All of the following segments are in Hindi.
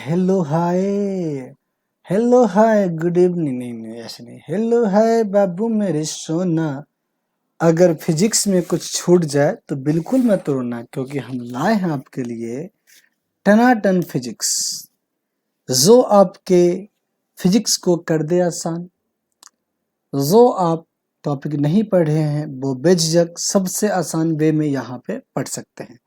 Hello hi. Hello hi good evening. नहीं ऐसे नहीं। हेलो हाय बाबू मेरे सोना। अगर फिजिक्स में कुछ छूट जाए तो बिल्कुल मत रोना, क्योंकि हम लाए हैं आपके लिए टनाटन फिजिक्स, जो आपके फिजिक्स को कर दे आसान। जो आप टॉपिक नहीं पढ़े हैं वो बेझिझक सबसे आसान वे में यहाँ पे पढ़ सकते हैं।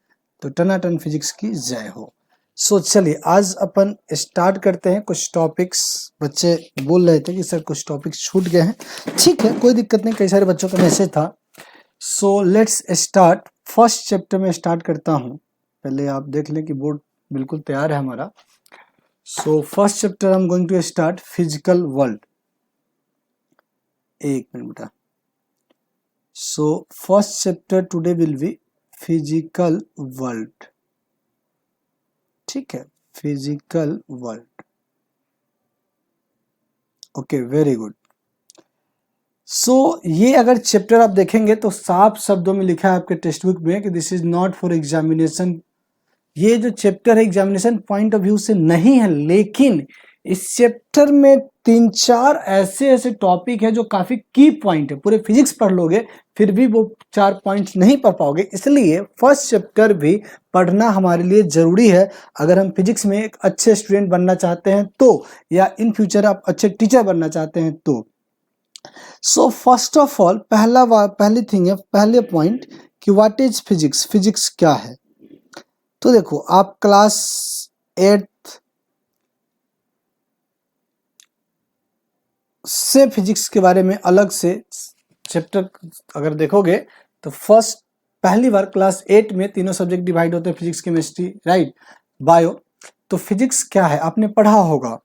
तो टनाटन फिजिक्स की जय हो। सो चलिए आज अपन स्टार्ट करते हैं। कुछ टॉपिक्स बच्चे बोल रहे थे कि सर कुछ टॉपिक्स छूट गए हैं। ठीक है, कोई दिक्कत नहीं, कई सारे बच्चों का मैसेज था। So let's start. First chapter में स्टार्ट करता हूँ। पहले आप देख लें कि बोर्ड बिल्कुल तैयार है हमारा। So first chapter I am going to start physical world. एक मिनट बेटा। So first chapter today will be physical world. ठीक है, physical world. Okay, very good. So ये अगर चैप्टर आप देखेंगे तो साफ शब्दों में लिखा है आपके टेक्स्ट बुक में कि this is not for examination. ये जो चैप्टर है एग्जामिनेशन पॉइंट ऑफ व्यू से नहीं है, लेकिन इस चैप्टर में 3-4 ऐसे टॉपिक है जो काफी की पॉइंट है। पूरे फिजिक्स पढ़ लोगे फिर भी वो 4 पॉइंट्स नहीं पढ़ पाओगे, इसलिए फर्स्ट चैप्टर भी पढ़ना हमारे लिए जरूरी है। अगर हम फिजिक्स में एक अच्छे स्टूडेंट बनना चाहते हैं तो, या इन फ्यूचर आप अच्छे टीचर बनना चाहते हैं तो। सो फर्स्ट ऑफ ऑल पहली थिंग है, पहले पॉइंट कि व्हाट इज फिजिक्स। फिजिक्स क्या है? तो देखो, आप क्लास 8 से फिजिक्स के बारे में अलग से चैप्टर अगर देखोगे तो पहली बार क्लास 8 में तीनों सब्जेक्ट डिवाइड होते हैं, फिजिक्स केमिस्ट्री राइट बायो। तो फिजिक्स क्या है आपने पढ़ा होगा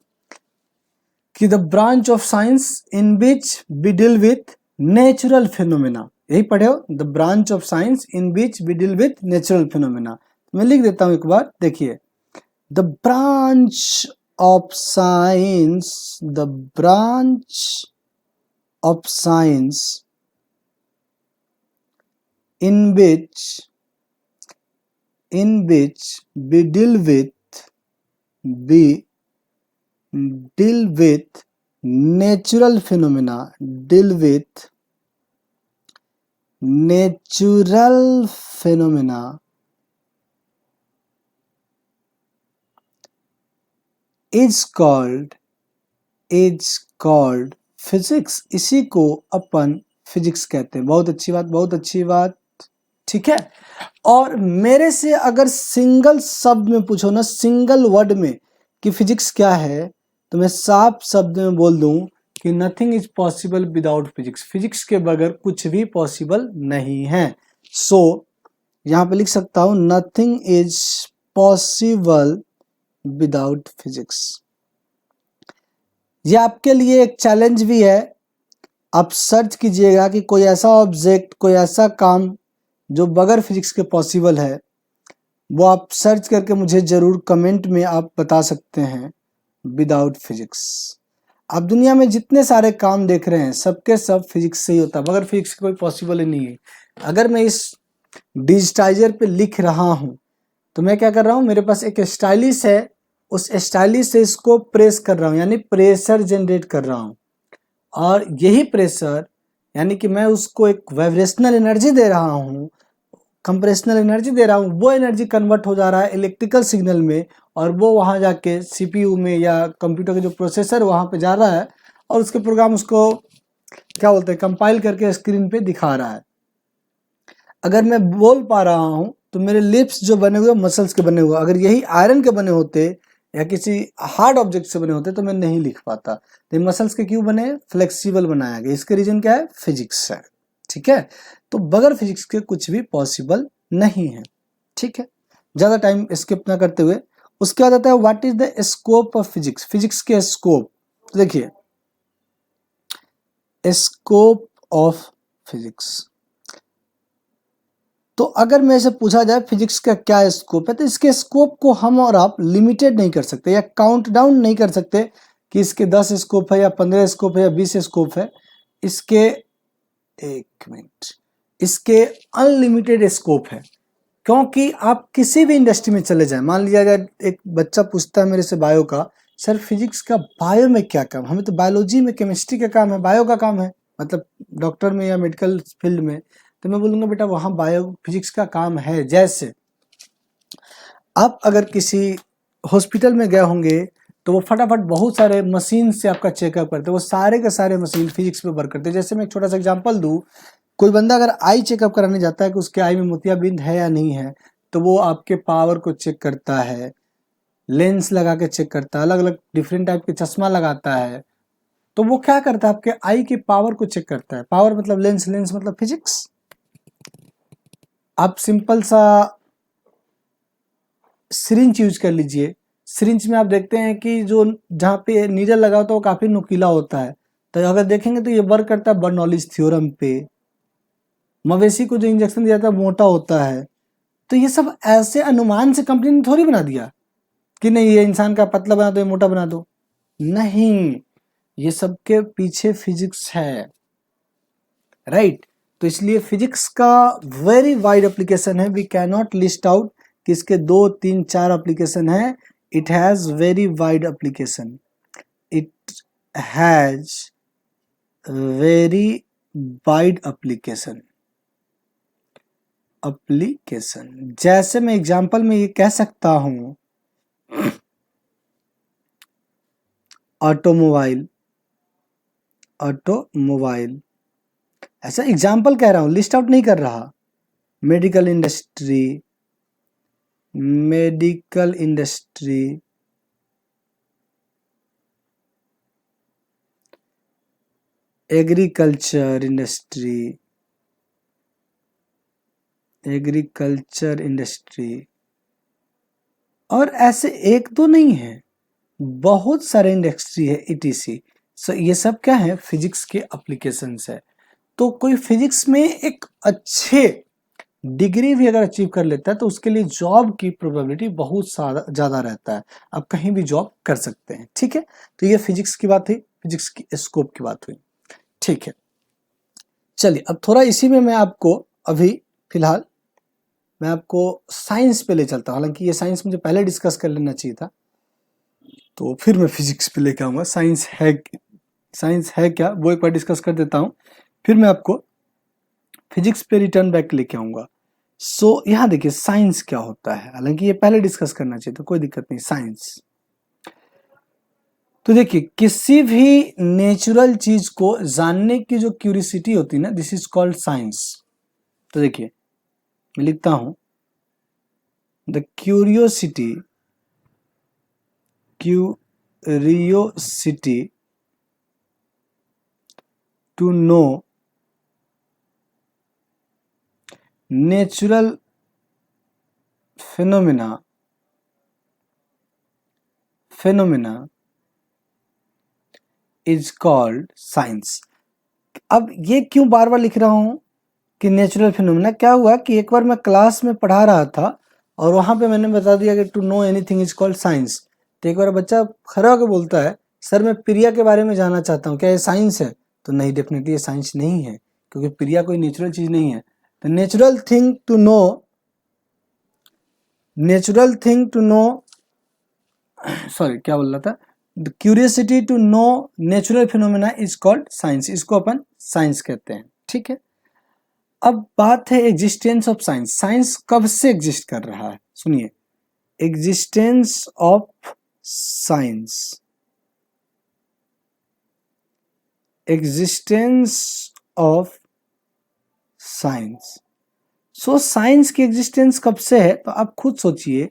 कि the branch of science in which we deal with natural phenomena. यही पढ़े हो, the branch of science in which we deal with natural phenomena. मैं लिख देता हूं एक बार, देखिए। The branch of science, the branch of science in which we deal with natural phenomena, is called physics. इसी को अपन फिजिक्स कहते हैं। बहुत अच्छी बात, बहुत अच्छी बात। ठीक है, और मेरे से अगर सिंगल शब्द में पूछो ना, सिंगल वर्ड में कि फिजिक्स क्या है, तो मैं साफ शब्द में बोल दूं कि nothing is possible without physics. Physics के बगैर कुछ भी पॉसिबल नहीं है। सो यहां पे लिख सकता हूं nothing is possible without physics. ये आपके लिए एक चैलेंज भी है। आप सर्च कीजिएगा कि कोई ऐसा ऑब्जेक्ट, कोई ऐसा काम जो बगैर फिजिक्स के पॉसिबल है, वो आप सर्च करके मुझे जरूर कमेंट में आप बता सकते हैं विदाउट फिजिक्स। आप दुनिया में जितने सारे काम देख रहे हैं सबके सब फिजिक्स से ही होता है, बगैर फिजिक्स के कोई पॉसिबल ही नहीं है। अगर मैं इस डिजिटाइजर पे लिख रहा हूं तो मैं क्या कर रहा हूं, मेरे पास एक स्टाइलिश है, उस स्टाइलिश से इसको प्रेस कर रहा हूं, यानी प्रेशर जनरेट कर रहा हूं। और यही प्रेशर यानी कि मैं उसको एक वाइब्रेशनल एनर्जी दे रहा हूं, कंप्रेशनल एनर्जी दे रहा हूं, वो एनर्जी कन्वर्ट हो जा रहा है इलेक्ट्रिकल सिग्नल में, और वो वहां जाके सीपीयू में या कंप्यूटर के जो प्रोसेसर वहां पे जा रहा है, और उसके प्रोग्राम उसको क्या बोलते हैं, कंपाइल करके स्क्रीन पे दिखा रहा है। अगर मैं बोल पा रहा हूं तो मेरे लिप्स जो बने हुए मसल्स के बने हुए, अगर यही आयरन के बने होते या किसी हार्ड ऑब्जेक्ट से बने होते तो मैं नहीं लिख पाता। तो मसल्स के क्यों बने? फ्लेक्सिबल बनाया गया। इसके रीजन क्या है? फिजिक्स है। ठीक है, तो बगैर फिजिक्स के कुछ भी पॉसिबल नहीं है। ठीक है, ज्यादा टाइम स्किप ना करते हुए उसके बाद आता है what is the scope of physics. Physics के स्कोप देखिए, स्कोप ऑफ फिजिक्स। तो अगर मेरे से पूछा जाए फिजिक्स का क्या स्कोप है, तो इसके स्कोप को हम और आप लिमिटेड नहीं कर सकते या काउंट डाउन नहीं कर सकते कि इसके 10 स्कोप है या 15 स्कोप है या 20 स्कोप है। इसके एक मिनट, इसके अनलिमिटेड स्कोप है। क्योंकि आप किसी भी इंडस्ट्री में चले जाएं, मान लीजिए अगर एक बच्चा पूछता है मेरे से बायो का, सर फिजिक्स का बायो में क्या काम, हमें तो बायोलॉजी में केमिस्ट्री का काम है, बायो का काम है, मतलब डॉक्टर में या मेडिकल फील्ड में, तो मैं बोलूँगा बेटा वहाँ बायो फिजिक्स का काम है। जैसे आप अगर किसी हॉस्पिटल में गए होंगे तो वो फटाफट बहुत सारे मशीन से आपका चेकअप करते हैं, वो सारे के सारे मशीन फिजिक्स पे वर्क करते हैं। जैसे मैं एक छोटा सा एग्जांपल दूं, कोई बंदा अगर आई चेकअप कराने जाता है कि उसके आई में मोतियाबिंद है या नहीं है, तो वो आपके पावर को चेक करता है, लेंस लगा के चेक करता है, अलग अलग डिफरेंट टाइप के चश्मा लगाता है। तो वो क्या करता है, आपके आई के पावर को चेक करता है। पावर मतलब लेंस, लेंस मतलब फिजिक्स। आप सिंपल सा सिरिंज यूज कर लीजिए, सिरिंज में आप देखते हैं कि जो जहाँ पे नीडल लगा होता है वो काफी नुकीला होता है, तो अगर देखेंगे तो ये वर्क करता है बर्नौलीज थ्योरम पे। मवेशी को जो इंजेक्शन दिया जाता है मोटा होता है। तो ये सब ऐसे अनुमान से कंपनी ने थोड़ी बना दिया कि नहीं ये इंसान का पतला बना दो, ये मोटा बना दो, नहीं, ये सब के पीछे फिजिक्स है, राइट। तो इसलिए फिजिक्स का वेरी वाइड एप्लीकेशन है, we can not list out कि इसके 2 3 4 एप्लीकेशन है। It has very wide application, it has very wide application. जैसे मैं एग्जांपल में ये कह सकता हूं, ऑटोमोबाइल, ऑटोमोबाइल ऐसा एग्जांपल कह रहा हूं, लिस्ट आउट नहीं कर रहा। Medical industry, medical industry, agriculture industry, agriculture industry, और ऐसे एक दो नहीं है, बहुत सारे इंडस्ट्री है ईटीसी। सो ये सब क्या है, फिजिक्स के एप्लीकेशंस है। तो कोई फिजिक्स में एक अच्छे डिग्री भी अगर अचीव कर लेता है तो उसके लिए जॉब की प्रोबेबिलिटी बहुत ज्यादा रहता है, आप कहीं भी जॉब कर सकते हैं, ठीक है। तो ये फिजिक्स की बात हुई, फिजिक्स की स्कोप की बात हुई, ठीक है। चलिए अब थोड़ा इसी में मैं आपको अभी फिलहाल मैं आपको साइंस पे ले चलता हूँ, हालांकि ये साइंस मुझे पहले डिस्कस कर लेना चाहिए था, तो फिर मैं फिजिक्स पे लेके आऊँगा। साइंस है क्या वो एक बार डिस्कस कर देता हूँ, फिर मैं आपको फिजिक्स पे रिटर्न बैक लेके आऊँगा। सो यहाँ देखिए साइंस क्या होता है, हालांकि ये पहले डिस्कस करना चाहिए था, कोई दिक्कत नहीं। साइंस तो देखिए किसी भी नेचुरल चीज को जानने की जो क्यूरियोसिटी होती है ना, दिस इज कॉल्ड साइंस। तो देखिए मैं लिखता हूं, the curiosity to know natural phenomena is called science. अब ये क्यों बार बार लिख रहा हूं कि नेचुरल फिनोमेना, क्या हुआ कि एक बार मैं क्लास में पढ़ा रहा था और वहां पे मैंने बता दिया कि to know anything is called science. तो एक बार बच्चा खड़ा होकर बोलता है सर मैं प्रिया के बारे में जानना चाहता हूँ, क्या ये साइंस है? तो नहीं, डेफिनेटली ये साइंस नहीं है, क्योंकि प्रिया कोई नेचुरल चीज नहीं है। तो natural thing to know sorry क्या बोल रहा था, the curiosity to know natural phenomena is called science, इसको अपन साइंस कहते हैं, ठीक है। अब बात है एग्जिस्टेंस ऑफ साइंस, साइंस कब से एग्जिस्ट कर रहा है, सुनिए, existence of science, existence of science. So science की एग्जिस्टेंस कब से है, तो आप खुद सोचिए,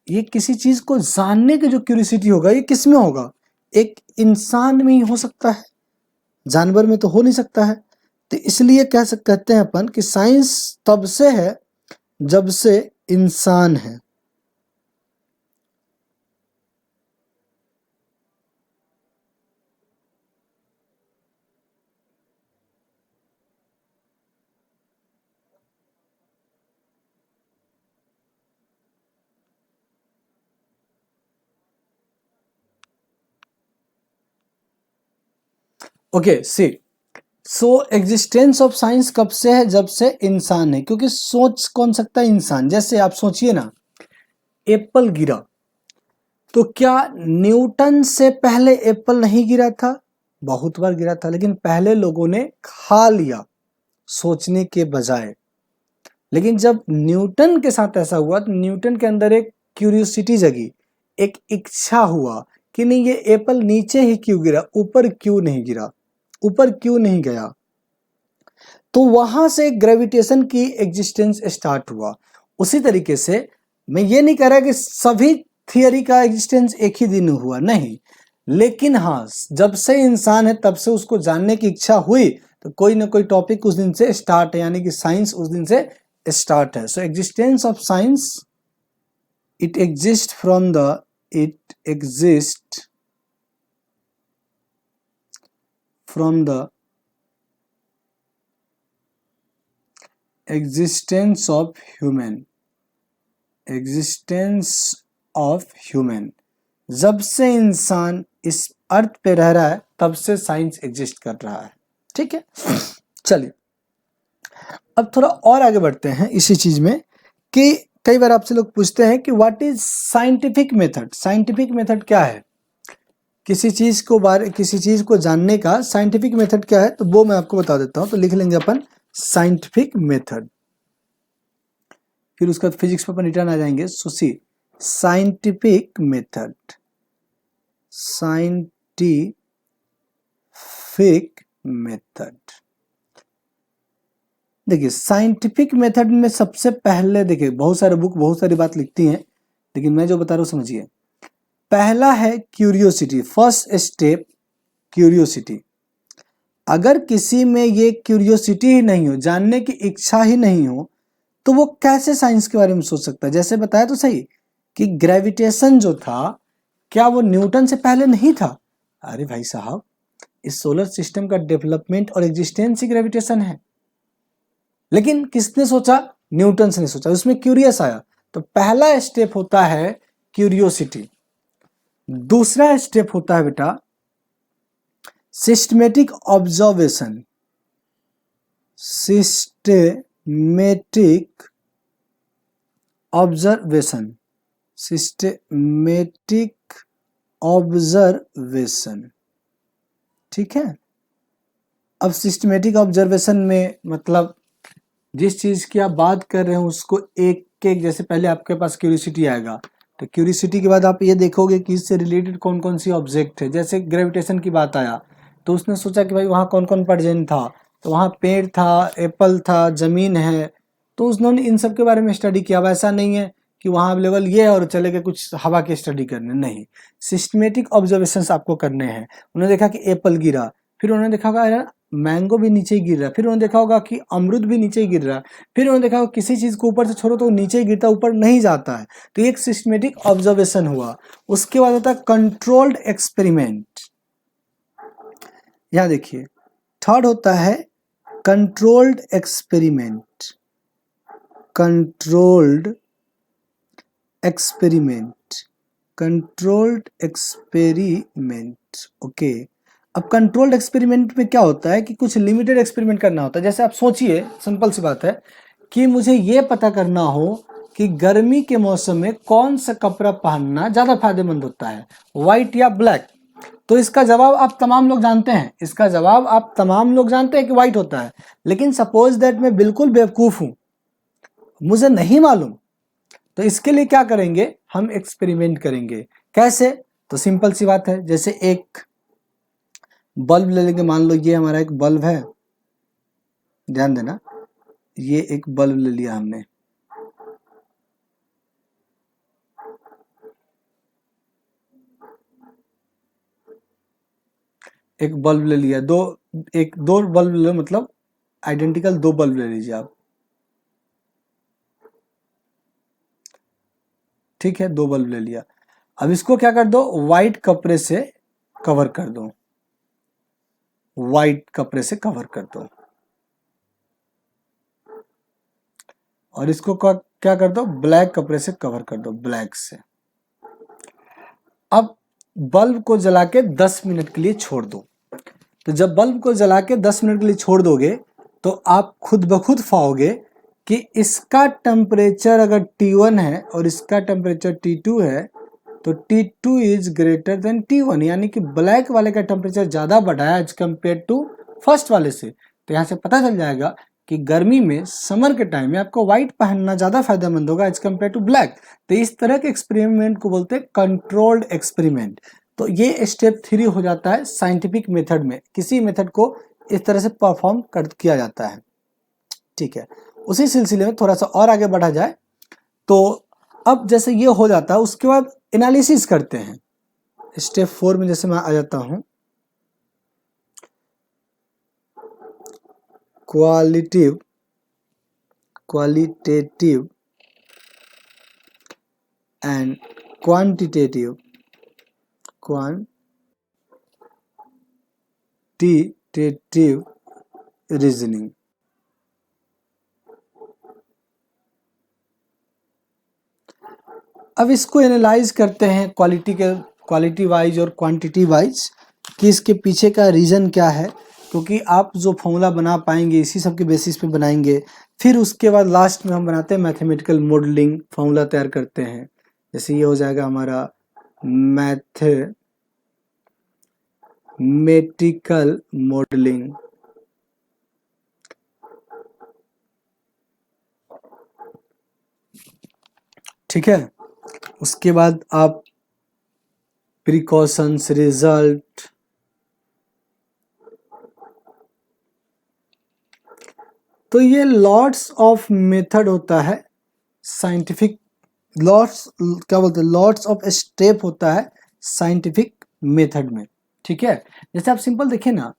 ये किसी चीज को जानने की जो क्यूरियोसिटी होगा ये किस में होगा, एक इंसान में ही हो सकता है, जानवर में तो हो नहीं सकता है। तो इसलिए कहते हैं अपन कि साइंस तब से है जब से इंसान है। Okay see, so existence of science कब से है? जब से इंसान है, क्योंकि सोच कौन सकता है? इंसान। जैसे आप सोचिए ना, एप्पल गिरा, तो क्या न्यूटन से पहले एप्पल नहीं गिरा था? बहुत बार गिरा था, लेकिन पहले लोगों ने खा लिया सोचने के बजाय। लेकिन जब न्यूटन के साथ ऐसा हुआ तो न्यूटन के अंदर एक क्यूरियोसिटी जगी, एक इच्छा हुआ कि नहीं, ये एप्पल नीचे ही क्यों गिरा, ऊपर क्यों नहीं गिरा, ऊपर क्यों नहीं गया? तो वहां से ग्रेविटेशन की एग्जिस्टेंस स्टार्ट हुआ। उसी तरीके से मैं ये नहीं कह रहा कि सभी थियरी का एग्जिस्टेंस एक ही दिन हुआ, नहीं, लेकिन हाँ, जब से इंसान है तब से उसको जानने की इच्छा हुई, तो कोई ना कोई टॉपिक उस दिन से स्टार्ट है, यानी कि साइंस उस दिन से स्टार्ट है। So existence of science, it exist from the existence of human। जब से इंसान इस अर्थ पे रह रहा है तब से साइंस एग्जिस्ट कर रहा है। ठीक है, चलिए अब थोड़ा और आगे बढ़ते हैं इसी चीज में, कि कई बार आपसे लोग पूछते हैं कि what is scientific method. Scientific method क्या है? किसी चीज को जानने का साइंटिफिक मेथड क्या है, तो वो मैं आपको बता देता हूं। तो लिख लेंगे अपन साइंटिफिक मेथड, फिर उसका फिजिक्स पे अपन रिटर्न आ जाएंगे। सो सी, साइंटिफिक मेथड, देखिए साइंटिफिक मेथड में सबसे पहले, देखिए बहुत सारे बुक बहुत सारी बात लिखती हैं, लेकिन मैं जो बता रहा हूं समझिए। पहला है क्यूरियोसिटी, फर्स्ट स्टेप क्यूरियोसिटी। अगर किसी में ये क्यूरियोसिटी ही नहीं हो, जानने की इच्छा ही नहीं हो, तो वो कैसे साइंस के बारे में सोच सकता है? जैसे बताया तो सही कि ग्रेविटेशन जो था, क्या वो न्यूटन से पहले नहीं था? अरे भाई साहब, इस सोलर सिस्टम का डेवलपमेंट और एग्जिस्टेंस ही ग्रेविटेशन है। लेकिन किसने सोचा? न्यूटन से नहीं सोचा, उसमें क्यूरियस आया। तो पहला स्टेप होता है क्यूरियोसिटी। दूसरा स्टेप होता है बेटा सिस्टमेटिक ऑब्जर्वेशन। सिस्टमेटिक ऑब्जर्वेशन, ठीक है। अब सिस्टमेटिक ऑब्जर्वेशन में मतलब जिस चीज की आप बात कर रहे हैं उसको एक एक, जैसे पहले आपके पास क्यूरियोसिटी आएगा, तो क्यूरियोसिटी के बाद आप ये देखोगे कि इससे रिलेटेड कौन कौन सी ऑब्जेक्ट है। जैसे ग्रेविटेशन की बात आया तो उसने सोचा कि भाई वहाँ कौन कौन प्रेजेंट था, तो वहाँ पेड़ था, एप्पल था, जमीन है, तो उन्होंने इन सब के बारे में स्टडी किया। अब ऐसा नहीं है कि वहाँ अवेलेबल ये है और चले गए कुछ हवा की स्टडी करने, नहीं, सिस्टमेटिक ऑब्जर्वेशंस आपको करने हैं। उन्होंने देखा कि एप्पल गिरा, फिर उन्होंने देखा होगा मैंगो भी नीचे ही गिर रहा है, फिर उन्होंने देखा होगा कि अमरूद भी नीचे ही गिर रहा है, फिर उन्होंने देखा होगा किसी चीज को ऊपर से छोड़ो तो नीचे ही गिरता, ऊपर नहीं जाता है। तो एक सिस्टमेटिक ऑब्जर्वेशन हुआ। उसके बाद होता है कंट्रोल्ड एक्सपेरिमेंट। यहां देखिए थर्ड होता है controlled experiment. Controlled experiment, okay. अब कंट्रोल्ड एक्सपेरिमेंट में क्या होता है कि कुछ लिमिटेड एक्सपेरिमेंट करना होता है। जैसे आप सोचिए, सिंपल सी बात है कि मुझे ये पता करना हो कि गर्मी के मौसम में कौन सा कपड़ा पहनना ज्यादा फायदेमंद होता है, व्हाइट या ब्लैक। तो इसका जवाब आप तमाम लोग जानते हैं, कि व्हाइट होता है। लेकिन सपोज दैट मैं बिल्कुल बेवकूफ हूं, मुझे नहीं मालूम, तो इसके लिए क्या करेंगे? हम एक्सपेरिमेंट करेंगे। कैसे? तो सिंपल सी बात है, जैसे एक बल्ब ले लेंगे। मान लो ये हमारा एक बल्ब है, ध्यान देना, ये एक बल्ब ले लिया हमने। एक बल्ब ले लिया, दो बल्ब ले लो, मतलब आइडेंटिकल दो बल्ब ले लीजिए आप, ठीक है, दो बल्ब ले लिया। अब इसको क्या कर दो? व्हाइट कपड़े से कवर कर दो, व्हाइट कपड़े से कवर कर दो। और इसको क्या कर दो? ब्लैक कपड़े से कवर कर दो, ब्लैक से। अब बल्ब को जला के 10 मिनट के लिए छोड़ दो। तो जब बल्ब को जला के 10 मिनट के लिए छोड़ दोगे तो आप खुद ब खुद पाओगे कि इसका टेम्परेचर अगर T1 है और इसका टेम्परेचर T2 है तो T2 is greater than T1, यानी कि ब्लैक वाले का टेम्परेचर ज़्यादा बढ़ा है एज कम्पेयर टू फर्स्ट वाले से। तो यहाँ से पता चल जाएगा कि गर्मी में समर के टाइम में आपको व्हाइट पहनना ज़्यादा फायदेमंद होगा एज कम्पेयर टू ब्लैक। तो इस तरह के एक्सपेरिमेंट को बोलते हैं कंट्रोल्ड एक्सपेरिमेंट। तो ये स्टेप 3 हो जाता है साइंटिफिक मेथड में, किसी मेथड को इस तरह से परफॉर्म किया जाता है। ठीक है, उसी सिलसिले में थोड़ा सा और आगे बढ़ा जाए तो अब जैसे ये हो जाता है उसके बाद एनालिसिस करते हैं। स्टेप 4 में जैसे मैं आ जाता हूं, क्वालिटेटिव एंड क्वांटिटेटिव रीजनिंग। अब इसको एनालाइज करते हैं क्वालिटी वाइज और क्वांटिटी वाइज कि इसके पीछे का रीज़न क्या है, क्योंकि आप जो फॉर्मूला बना पाएंगे इसी सब के बेसिस पे बनाएंगे। फिर उसके बाद लास्ट में हम बनाते हैं मैथमेटिकल मॉडलिंग, फॉर्मूला तैयार करते हैं। जैसे ये हो जाएगा हमारा मैथमेटिकल मॉडलिंग। ठीक है, उसके बाद आप प्रिकॉशंस, रिजल्ट, तो ये लॉट्स ऑफ मेथड होता है साइंटिफिक, लॉट्स क्या बोलते हैं, लॉट्स ऑफ स्टेप होता है साइंटिफिक मेथड में। ठीक है, जैसे आप सिंपल देखिए ना,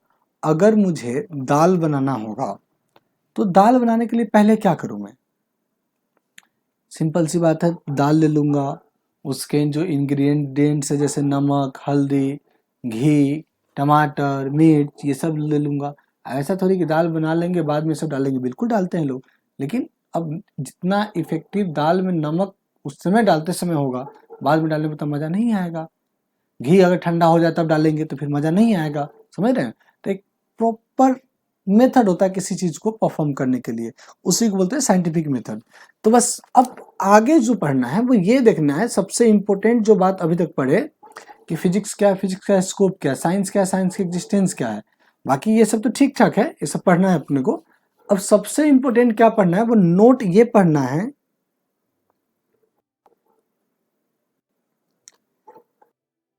अगर मुझे दाल बनाना होगा तो दाल बनाने के लिए पहले क्या करूं मैं? सिंपल सी बात है, दाल ले लूंगा, उसके जो इंग्रेडिएंट्स है जैसे नमक, हल्दी, घी, टमाटर, मिर्च, ये सब ले लूंगा। ऐसा थोड़ी कि दाल बना लेंगे बाद में सब डालेंगे, बिल्कुल डालते हैं लोग, लेकिन अब जितना इफेक्टिव दाल में नमक उस समय डालते समय होगा, बाद में डालने में तो मज़ा नहीं आएगा। घी अगर ठंडा हो जाए तब डालेंगे तो फिर मज़ा नहीं आएगा, समझ रहे हैं? तो एक प्रॉपर मेथड होता है किसी चीज़ को परफॉर्म करने के लिए, उसी को बोलते हैं साइंटिफिक मेथड। तो बस अब आगे जो पढ़ना है वो ये देखना है, सबसे इम्पोर्टेंट जो बात अभी तक पढ़े कि फिजिक्स क्या है, फिजिक्स का स्कोप क्या है, साइंस क्या है, साइंस की एग्जिस्टेंस क्या है। बाकी ये सब तो ठीक ठाक है, ये सब पढ़ना है अपने को। अब सबसे इम्पोर्टेंट क्या पढ़ना है, वो नोट ये पढ़ना है,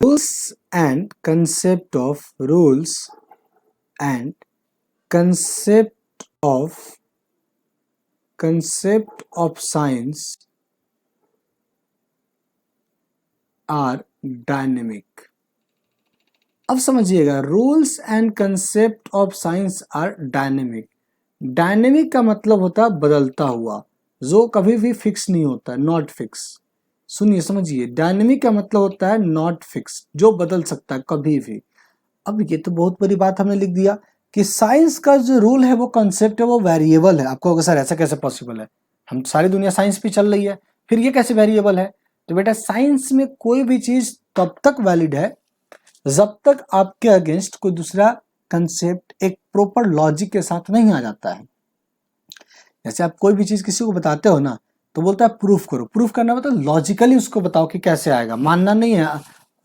rules and concept of science are dynamic. अब समझिएगा, rules and concept of science are dynamic. Dynamic का मतलब होता है बदलता हुआ, जो कभी भी फिक्स नहीं होता, नॉट फिक्स। सुनिए समझिए, डायनेमिक का मतलब होता है नॉट फिक्स, जो बदल सकता है कभी भी। अब ये तो बहुत बड़ी बात हमने लिख दिया कि साइंस का जो रूल है, वो कंसेप्ट है, वो वेरिएबल है। आपको अगर सर ऐसा कैसे पॉसिबल है, हम सारी दुनिया साइंस पे चल रही है, फिर ये कैसे वेरिएबल है? तो बेटा साइंस में कोई भी चीज तब तक वैलिड है जब तक आपके अगेंस्ट कोई दूसरा कंसेप्ट एक प्रॉपर लॉजिक के साथ नहीं आ जाता है। जैसे आप कोई भी चीज किसी को बताते हो ना, तो बोलता है प्रूफ करो। प्रूफ करना मतलब लॉजिकली उसको बताओ कि कैसे आएगा, मानना नहीं है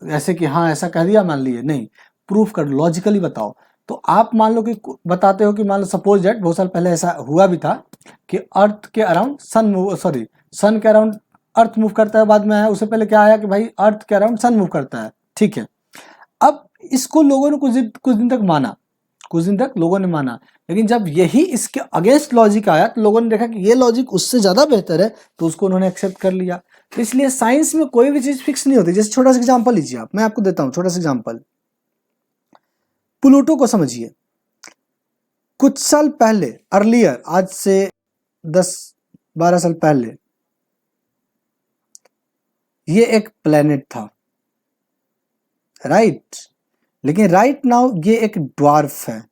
ऐसे कि हाँ ऐसा कह दिया मान लिए, नहीं, प्रूफ कर, लॉजिकली बताओ। तो आप मान लो कि बताते हो कि मान लो सपोज दैट बहुत साल पहले ऐसा हुआ भी था कि अर्थ के अराउंड सन के अराउंड अर्थ मूव करता है, बाद में आया उससे पहले क्या आया कि भाई अर्थ के अराउंड सन मूव करता है। ठीक है, अब इसको लोगों ने कुछ दिन तक माना, कुछ दिन तक लोगों ने माना, लेकिन जब यही इसके अगेंस्ट लॉजिक आया तो लोगों ने देखा कि ये लॉजिक उससे ज्यादा बेहतर है, तो उसको उन्होंने एक्सेप्ट कर लिया। तो इसलिए साइंस में कोई भी चीज फिक्स नहीं होती। जैसे छोटा सा एग्जांपल लीजिए आप, मैं आपको देता हूं छोटा सा एग्जांपल, प्लूटो को समझिए। कुछ साल पहले, अर्लियर, आज से 10-12 साल पहले, ये एक प्लेनेट था, राइट? लेकिन राइट नाउ ये एक ड्वार्फ है।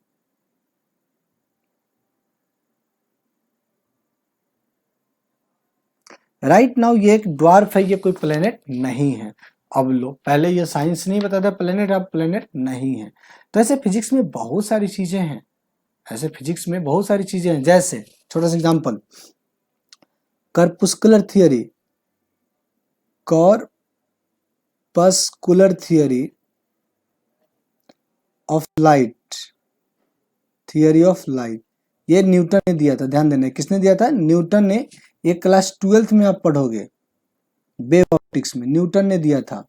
राइट नाउ ये एक ड्वार्फ है, ये कोई प्लेनेट नहीं है। अब लो, पहले ये साइंस नहीं बताता प्लेनेट, अब प्लेनेट नहीं है। तो ऐसे फिजिक्स में बहुत सारी चीजें हैं, ऐसे फिजिक्स में बहुत सारी चीजें हैं। जैसे छोटा सा example, corpuscular theory, corpuscular theory of light, theory of light, ये न्यूटन ने दिया था। ध्यान देना, किसने दिया था? न्यूटन ने। ये क्लास 12th में आप पढ़ोगे, वेव ऑप्टिक्स में न्यूटन ने दिया था।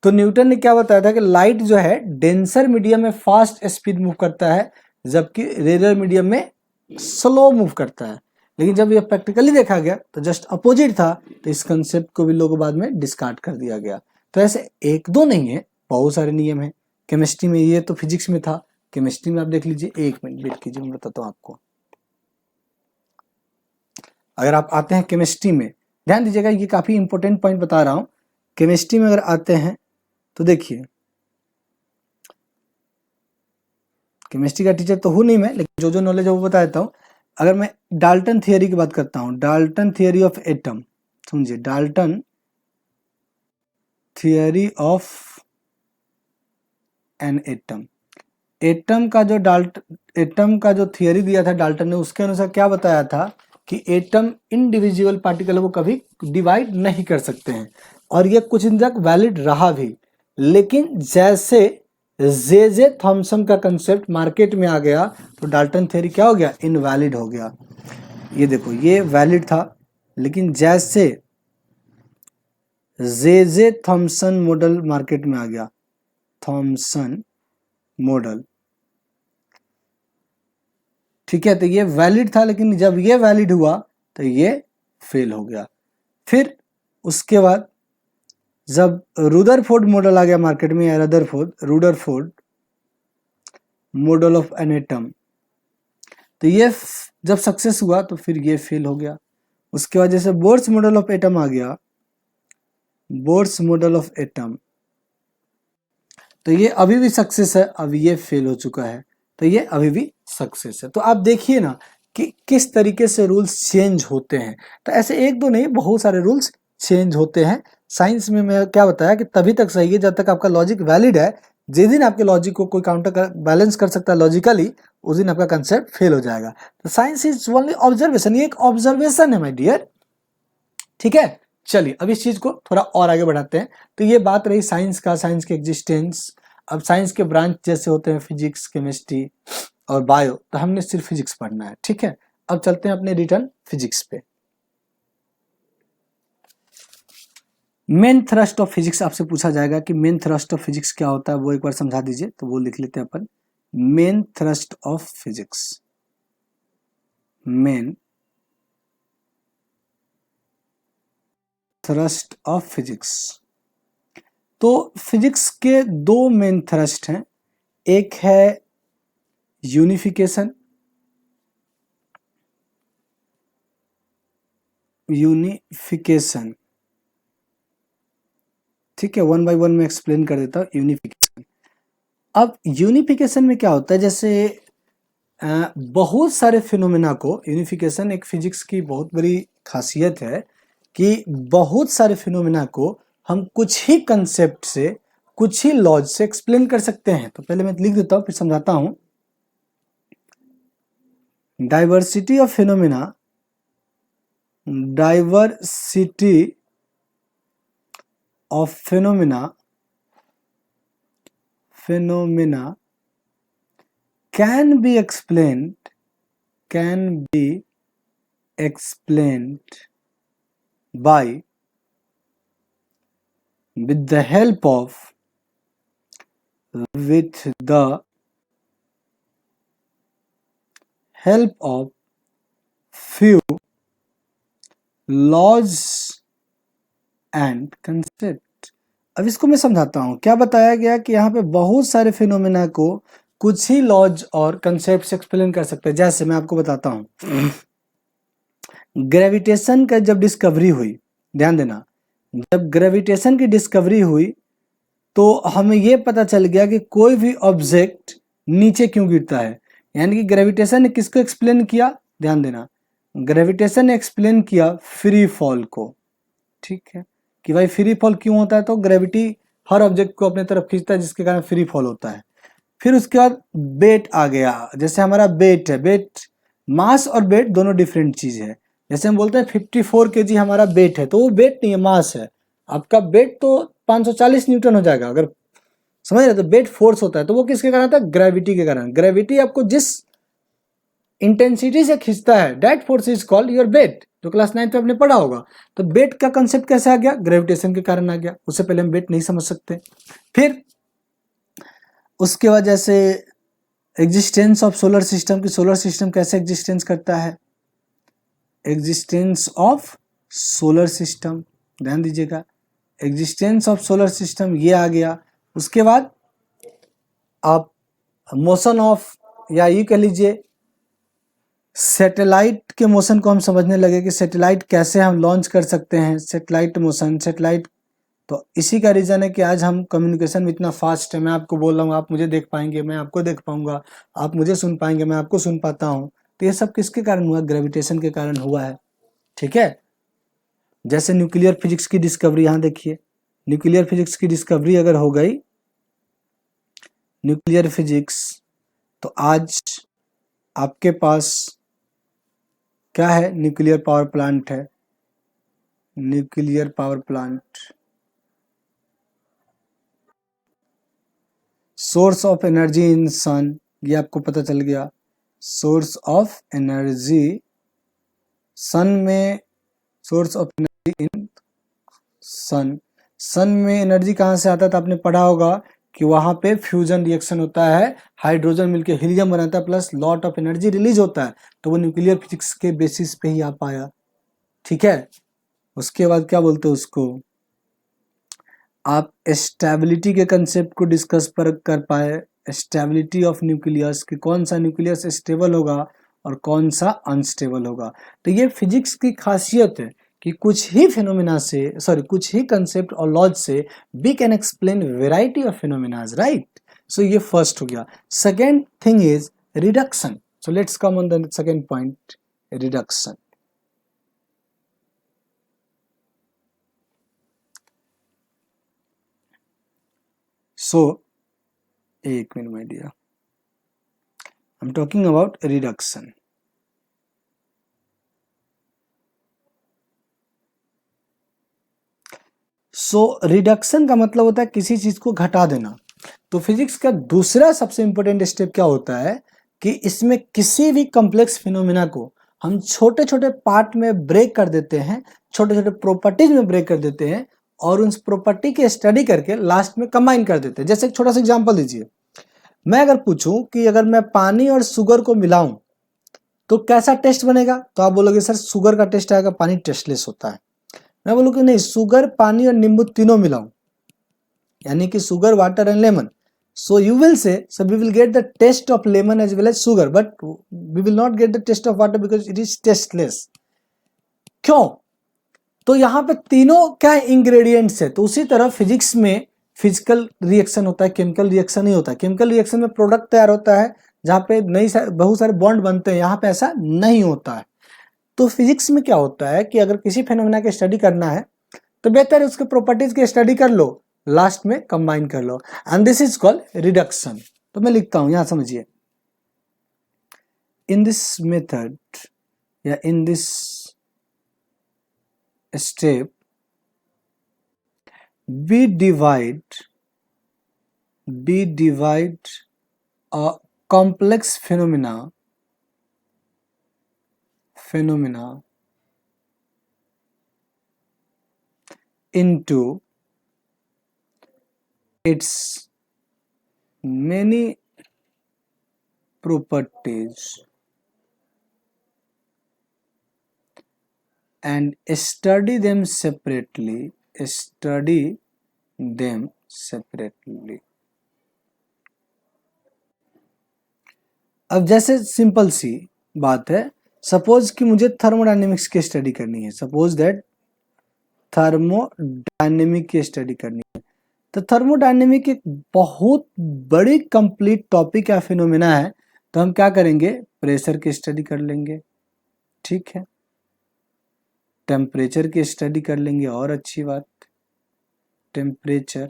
तो न्यूटन ने क्या बताया था कि लाइट जो है डेंसर मीडियम में फास्ट स्पीड मूव करता है, जबकि रेयर मीडियम में स्लो मूव करता है। लेकिन जब ये प्रैक्टिकली देखा गया तो जस्ट अपोजिट था, तो इस कंसेप्ट को भी लोगों बाद में डिस्कार्ड कर दिया गया। तो ऐसे एक दो नहीं है, बहुत सारे नियम है। केमिस्ट्री में ये तो फिजिक्स में था, केमिस्ट्री में आप देख लीजिए। 1 मिनट वेट कीजिए, मैं बताता हूँ आपको। अगर आप आते हैं केमिस्ट्री में, ध्यान दीजिएगा, ये काफी इंपॉर्टेंट पॉइंट बता रहा हूं। केमिस्ट्री में अगर आते हैं तो देखिए, केमिस्ट्री का टीचर तो हूँ नहीं मैं, लेकिन जो जो नॉलेज है वो बता देता हूँ। अगर मैं डाल्टन थियरी की बात करता हूँ, डाल्टन थियरी ऑफ एटम, समझिए, Dalton theory of an atom. Atom का जो थियरी दिया था डाल्टन ने, उसके अनुसार क्या बताया था कि एटम इंडिविजुअल पार्टिकल है, वो कभी डिवाइड नहीं कर सकते हैं। और ये कुछ दिन तक वैलिड रहा भी। लेकिन जैसे जे थॉमसन का कंसेप्ट मार्केट में आ गया, तो डाल्टन थ्योरी क्या हो गया? इनवैलिड हो गया। ये देखो, ये वैलिड था, लेकिन जैसे जे थॉमसन मॉडल मार्केट में आ गया, थॉमसन मॉडल, ठीक है, तो ये वैलिड था, लेकिन जब ये वैलिड हुआ तो ये फेल हो गया। फिर उसके बाद जब रुदरफोर्ड मॉडल आ गया मार्केट में, या Rutherford model of an atom, तो ये जब सक्सेस हुआ तो फिर ये फेल हो गया। उसके बाद जैसे बोर्स मॉडल ऑफ एटम आ गया, बोर्स मॉडल ऑफ एटम, तो ये अभी भी सक्सेस है, अब ये फेल हो चुका है, तो ये अभी भी सक्सेस है। तो आप देखिए ना कि किस तरीके से रूल्स चेंज होते हैं। तो ऐसे एक दो नहीं, बहुत सारे रूल्स चेंज होते हैं। साइंस में मैं क्या बताया कि तभी तक सही है जब तक आपका लॉजिक वैलिड है। जिस दिन आपके लॉजिक को कोई काउंटर बैलेंस कर सकता है लॉजिकली, उस दिन आपका कंसेप्ट फेल हो जाएगा। तो साइंस इज ओनली ऑब्जर्वेशन, ये एक ऑब्जर्वेशन है माय डियर, ठीक है। चलिए अब इस चीज को थोड़ा और आगे बढ़ाते हैं। तो ये बात रही साइंस का, साइंस के एग्जिस्टेंस। अब साइंस के ब्रांच जैसे होते हैं फिजिक्स, केमिस्ट्री और बायो, तो हमने सिर्फ फिजिक्स पढ़ना है, ठीक है। अब चलते हैं अपने रिटर्न फिजिक्स पे। मेन थ्रस्ट ऑफ फिजिक्स आपसे पूछा जाएगा कि मेन थ्रस्ट ऑफ फिजिक्स क्या होता है, वो एक बार समझा दीजिए। तो वो लिख लेते हैं अपन, main thrust of physics, main thrust of physics. तो फिजिक्स के दो मेन थ्रस्ट हैं, एक है यूनिफिकेशन, यूनिफिकेशन, ठीक है, वन बाय वन में एक्सप्लेन कर देता हूं यूनिफिकेशन। अब यूनिफिकेशन में क्या होता है, जैसे बहुत सारे फिनोमेना को, यूनिफिकेशन एक फिजिक्स की बहुत बड़ी खासियत है कि बहुत सारे फिनोमेना को हम कुछ ही कंसेप्ट से, कुछ ही लॉज से एक्सप्लेन कर सकते हैं। तो पहले मैं लिख देता हूं, फिर समझाता हूं। Diversity of phenomena, diversity of phenomena can be explained by with the help of few laws and concept। अब इसको मैं समझाता हूं। क्या बताया गया कि यहाँ पे बहुत सारे फिनोमेना को कुछ ही लॉज और कंसेप्ट से एक्सप्लेन कर सकते हैं। जैसे मैं आपको बताता हूं, ग्रेविटेशन का जब डिस्कवरी हुई, ध्यान देना, जब ग्रेविटेशन की डिस्कवरी हुई तो हमें यह पता चल गया कि कोई भी ऑब्जेक्ट नीचे क्यों गिरता है। यानी कि ग्रेविटेशन ने किसको एक्सप्लेन किया, ध्यान देना, ग्रेविटेशन ने एक्सप्लेन किया फ्री फॉल को, ठीक है। कि भाई फ्री फॉल क्यों होता है, तो ग्रेविटी हर ऑब्जेक्ट को अपने तरफ खींचता है जिसके कारण फ्री फॉल होता है। फिर उसके बाद वेट आ गया, जैसे हमारा वेट है, वेट मास और वेट दोनों डिफरेंट चीज है। जैसे हम बोलते हैं 54 kg हमारा वेट है, तो वो वेट नहीं है, मास है। आपका वेट तो 540 न्यूटन हो जाएगा, अगर समझ रहे, तो वेट फोर्स होता है, तो वो किसके कारण आता है, ग्रेविटी के कारण। ग्रेविटी आपको जिस इंटेंसिटी से खींचता है, that force is called your weight, जो क्लास 9 में आपने पढ़ा होगा। तो वेट का कंसेप्ट कैसे आ गया, ग्रेविटेशन के कारण आ गया, उससे पहले हम वेट नहीं समझ सकते। फिर उसके बाद जैसे एग्जिस्टेंस ऑफ सोलर सिस्टम, की सोलर सिस्टम कैसे एग्जिस्टेंस करता है, एग्जिस्टेंस ऑफ सोलर सिस्टम, ध्यान दीजिएगा, एग्जिस्टेंस ऑफ सोलर सिस्टम ये आ गया। उसके बाद आप मोशन ऑफ, या ये कह लीजिए सैटेलाइट के मोशन को हम समझने लगे कि सैटेलाइट कैसे हम लॉन्च कर सकते हैं, सैटेलाइट मोशन, सैटेलाइट। तो इसी का रीज़न है कि आज हम कम्युनिकेशन में इतना फास्ट है, मैं आपको बोल रहा हूँ, आप मुझे देख पाएंगे, मैं आपको देख पाऊंगा, आप मुझे सुन पाएंगे, मैं आपको सुन पाता हूँ। तो ये सब किसके कारण हुआ, ग्रेविटेशन के कारण हुआ है। ठीक है, जैसे न्यूक्लियर फिजिक्स की डिस्कवरी, यहाँ देखिए, न्यूक्लियर फिजिक्स की डिस्कवरी अगर हो गई, न्यूक्लियर फिजिक्स, तो आज आपके पास क्या है, न्यूक्लियर पावर प्लांट है, nuclear power plant. Source of energy in sun, ये आपको पता चल गया, सोर्स ऑफ एनर्जी सन में, सोर्स ऑफ एनर्जी इन सन। सन में एनर्जी कहाँ से आता है, तो आपने पढ़ा होगा कि वहां पे फ्यूजन रिएक्शन होता है, हाइड्रोजन मिलके हीलियम बनाता है, plus lot of energy release होता है, तो वो न्यूक्लियर फिजिक्स के बेसिस पे ही आ पाया। ठीक है, उसके बाद क्या बोलते हैं उसको, आप स्टेबिलिटी के कंसेप्ट को डिस्कस कर पाए, स्टेबिलिटी ऑफ न्यूक्लियस, कि कौन सा न्यूक्लियस स्टेबल होगा और कौन सा अनस्टेबल होगा। तो ये फिजिक्स की खासियत है कि कुछ ही फिनोमिना से, सॉरी, कुछ ही कंसेप्ट और लॉज से we can explain variety of phenomenas, right. So ये फर्स्ट हो गया। Second thing is reduction. So let's come on the second point, reduction. So, एक minute my dear, I am talking about reduction. So reduction का मतलब होता है किसी चीज को घटा देना। तो फिजिक्स का दूसरा सबसे इंपॉर्टेंट स्टेप क्या होता है कि इसमें किसी भी कॉम्प्लेक्स फिनोमिना को हम छोटे छोटे पार्ट में ब्रेक कर देते हैं, छोटे छोटे प्रॉपर्टीज में ब्रेक कर देते हैं, और उस प्रॉपर्टी की स्टडी करके लास्ट में कंबाइन कर देते हैं। जैसे एक छोटा सा एग्जांपल लीजिए, मैं अगर पूछूं कि अगर मैं पानी और शुगर को मिलाऊं तो कैसा टेस्ट बनेगा, तो आप बोलोगे सर शुगर का टेस्ट आएगा, पानी टेस्टलेस होता है। मैं बोलूँ नहीं, शुगर, पानी और नींबू तीनों मिलाऊं, यानी कि sugar, water and lemon, so you will say, so we will get the taste of lemon as well as sugar, but we will not get the taste of water because it is tasteless। क्यों, तो यहाँ पे तीनों क्या इंग्रेडिएंट्स है। तो उसी तरह फिजिक्स में फिजिकल रिएक्शन होता है, केमिकल रिएक्शन ही होता है। केमिकल रिएक्शन में प्रोडक्ट तैयार होता है जहाँ पे बहुत सारे बॉन्ड बनते हैं, यहाँ पे ऐसा नहीं होता है। तो फिजिक्स में क्या होता है कि अगर किसी फेनोमेना की स्टडी करना है तो बेहतर है उसके प्रॉपर्टीज की स्टडी कर लो, लास्ट में कंबाइन कर लो, and this is called reduction. तो मैं लिखता हूं, यहां समझिए, इन दिस मेथड या in this step we divide a complex phenomena into its many properties and study them separately, अब जैसे सिंपल सी बात है, सपोज कि मुझे थर्मोडायनेमिक्स की स्टडी करनी है, सपोज दैट थर्मोडायनेमिक की स्टडी करनी है, तो थर्मोडायनेमिक एक बहुत बड़ी कंप्लीट टॉपिक या फिनोमेना है। तो हम क्या करेंगे, प्रेशर की स्टडी कर लेंगे, ठीक है, टेम्परेचर की स्टडी कर लेंगे, और अच्छी बात, टेम्परेचर,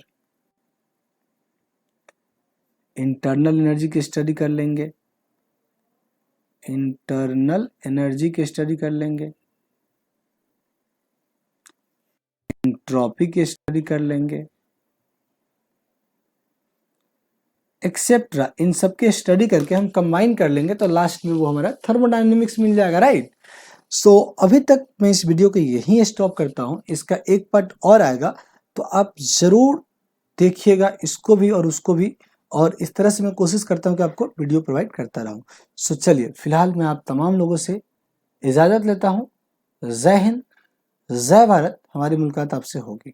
इंटरनल एनर्जी की स्टडी कर लेंगे, इंटरनल एनर्जी की स्टडी कर लेंगे, एंट्रोपी की स्टडी कर लेंगे, एक्सेट्रा। इन सब के स्टडी करके हम कंबाइन कर लेंगे तो लास्ट में वो हमारा थर्मोडायनेमिक्स मिल जाएगा, राइट। सो अभी तक मैं इस वीडियो को यहीं स्टॉप करता हूँ, इसका एक पार्ट और आएगा तो आप ज़रूर देखिएगा इसको भी और उसको भी, और इस तरह से मैं कोशिश करता हूँ कि आपको वीडियो प्रोवाइड करता रहूँ। सो चलिए फिलहाल मैं आप तमाम लोगों से इजाज़त लेता हूँ। जय हिंद, जय भारत, हमारी मुलाकात आपसे होगी।